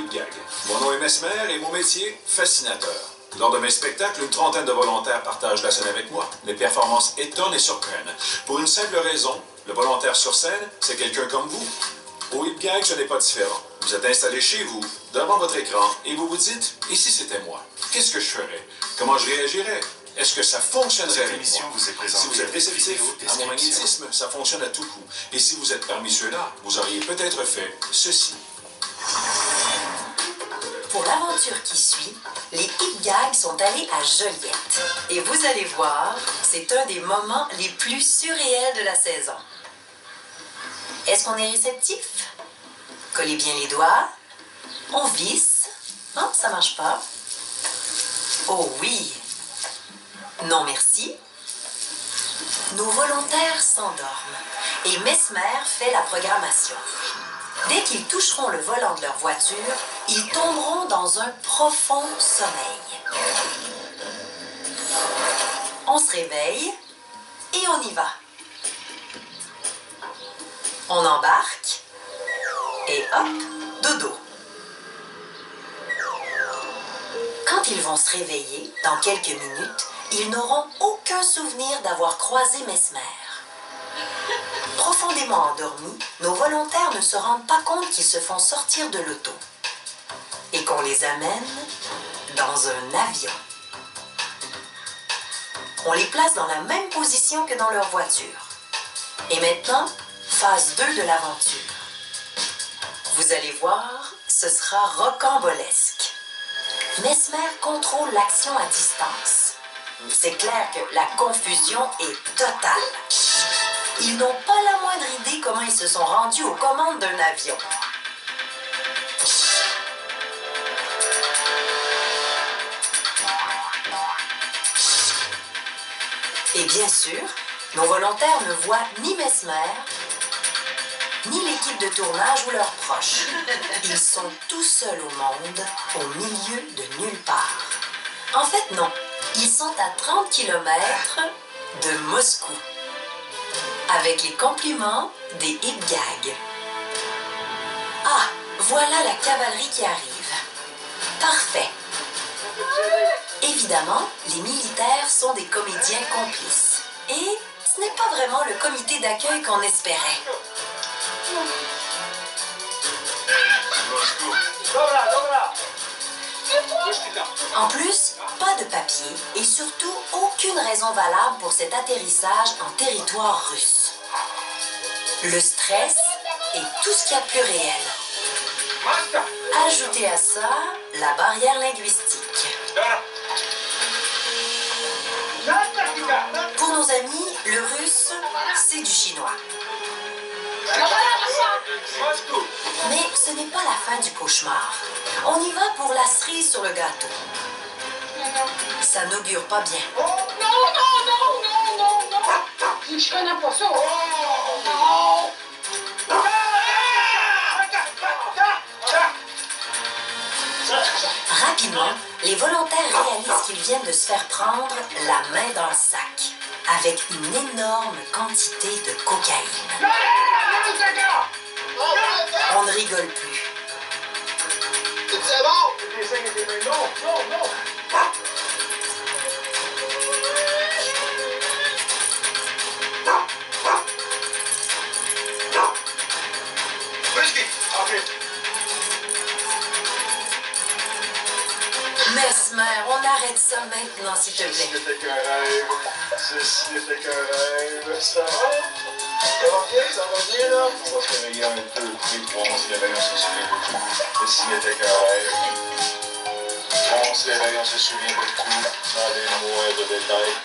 Gag. Mon nom est Mesmer et mon métier, fascinateur. Lors de mes spectacles, une trentaine de volontaires partagent la scène avec moi. Les performances étonnent et surprennent. Pour une simple raison, le volontaire sur scène, c'est quelqu'un comme vous. Au Hip Gag, ce n'est pas différent. Vous êtes installé chez vous, devant votre écran, et vous vous dites, et si c'était moi? Qu'est-ce que je ferais? Comment je réagirais? Est-ce que ça fonctionnerait avec moi? Si vous êtes réceptif à mon magnétisme, ça fonctionne à tout coup. Et si vous êtes parmi ceux-là, vous auriez peut-être fait ceci. Pour l'aventure qui suit, les Hip Gags sont allés à Joliette. Et vous allez voir, c'est un des moments les plus surréels de la saison. Est-ce qu'on est réceptif? Collez bien les doigts. On visse. Oh, ça marche pas. Oh oui. Non, merci. Nos volontaires s'endorment et Mesmer fait la programmation. Dès qu'ils toucheront le volant de leur voiture, ils tomberont dans un profond sommeil. On se réveille et on y va. On embarque et hop, dodo. Quand ils vont se réveiller, dans quelques minutes, ils n'auront aucun souvenir d'avoir croisé Mesmer. Profondément endormis, nos volontaires ne se rendent pas compte qu'ils se font sortir de l'auto et qu'on les amène dans un avion. On les place dans la même position que dans leur voiture. Et maintenant, phase 2 de l'aventure. Vous allez voir, ce sera rocambolesque. Mesmer contrôle l'action à distance. C'est clair que la confusion est totale. Ils n'ont pas la moindre idée comment ils se sont rendus aux commandes d'un avion. Et bien sûr, nos volontaires ne voient ni Mesmer, ni l'équipe de tournage ou leurs proches. Ils sont tout seuls au monde, au milieu de nulle part. En fait, non. Ils sont à 30 km de Moscou. Avec les compliments des Hip Gags. Ah, voilà la cavalerie qui arrive. Parfait. Évidemment, les militaires sont des comédiens complices. Et ce n'est pas vraiment le comité d'accueil qu'on espérait. En plus, pas de papier et surtout aucune raison valable pour cet atterrissage en territoire russe. Le stress est tout ce qu'il y a de plus réel. Ajoutez à ça la barrière linguistique. Pour nos amis, le russe, c'est du chinois. Mais ce n'est pas la fin du cauchemar. On y va pour la cerise sur le gâteau. Ça n'augure pas bien. Oh, non, non, non, non, non, non. Je connais pas ça. Oh, non. Rapidement, les volontaires réalisent qu'ils viennent de se faire prendre la main dans le sac, avec une énorme quantité de cocaïne. On ne rigole plus. C'est bon? Non, non, non. Mesmer, on arrête ça maintenant, s'il te Ceci plaît. n'était qu'un rêve. Ceci n'était qu'un rêve. Ça va? Ça va bien, là? On va se réveiller un peu. On se réveille, on se souvient de tout. Ceci n'était qu'un rêve. On se réveille, on se souvient de tout. Dans les moindres détails.